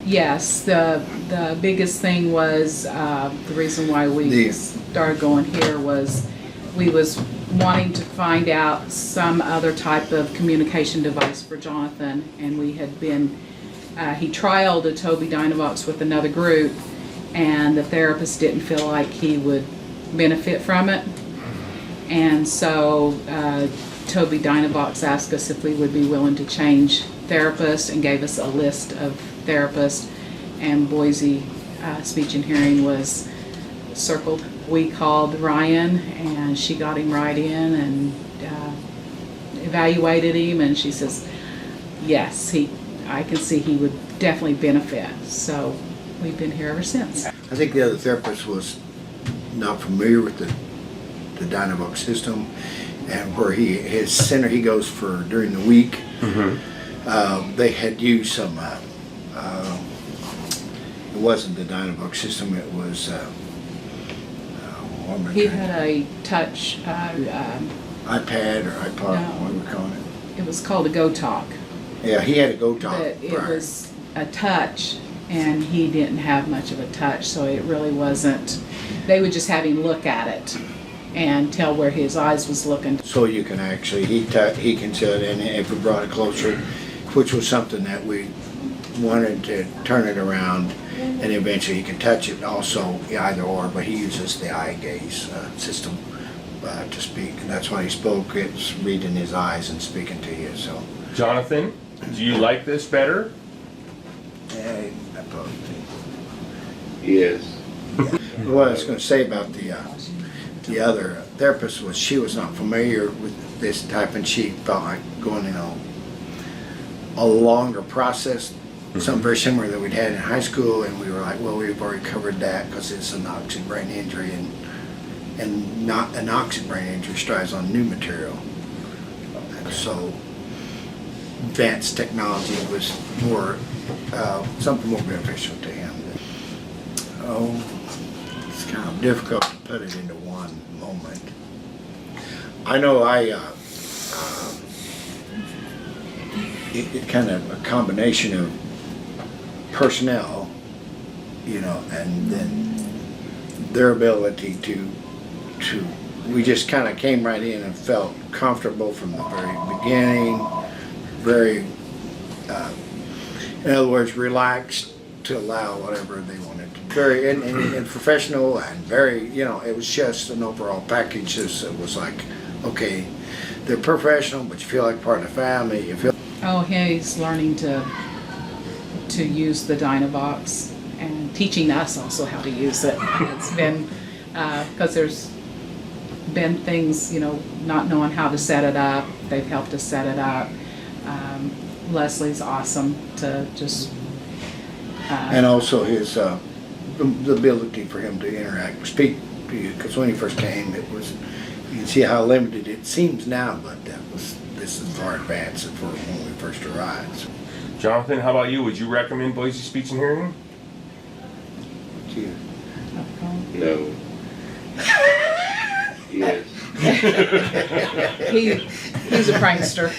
Yes, the biggest thing was, the reason why we started going here was we was wanting to find out some other type of communication device for Jonathan, and we had been, he trialed a Tobii Dynavox with another group, and the therapist didn't feel like he would benefit from it. And so Tobii Dynavox asked us if we would be willing to change therapists and gave us a list of therapists, and Boise Speech and Hearing was circled. We called Ryan and she got him right in and evaluated him, and she says, yes, I can see he would definitely benefit. So we've been here ever since. I think the other therapist was not familiar with the Dynavox system, and where his center he goes for during the week. They had used some. It wasn't the Dynavox system. It was. He had a touch. iPad or iPod. No. What were we calling it? It was called a GoTalk. Yeah, he had a GoTalk. But it was a touch, and he didn't have much of a touch, so it really wasn't. They would just have him look at it and tell where his eyes was looking. So you can actually, he can tell it, and if we brought it closer, which was something that we wanted to turn it around, and eventually he can touch it also, either or, but he uses the eye gaze system to speak, and that's why he spoke. It's reading his eyes and speaking to you. So, Jonathan, do you like this better? yeah, I probably think. Yes. What I was going to say about the other therapist was she was not familiar with this type, and she felt like going in a longer process, something very similar that we'd had in high school, and we were like, well, we've already covered that because it's an oxy brain injury, and not an oxy brain injury strives on new material. And so advanced technology was more something more beneficial to him. It's kind of difficult to put it into one moment. I know it kind of a combination of personnel, you know, and then their ability to we just kind of came right in and felt comfortable from the very beginning, very, in other words, relaxed to allow whatever they wanted to. Very and professional, and very, you know, it was just an overall package. It was like, okay, they're professional, but you feel like part of the family. You feel. Oh, he's learning to use the Dynavox and teaching us also how to use it. It's been, because there's been things, you know, not knowing how to set it up. They've helped us set it up. Leslie's awesome to just... and also his, the ability for him to interact, speak to you, because when he first came, it was, you can see how limited it seems now, but this is far advanced for when we first arrived. So, Jonathan, how about you? Would you recommend Boise Speech and Hearing? No. Yes. He's a prankster.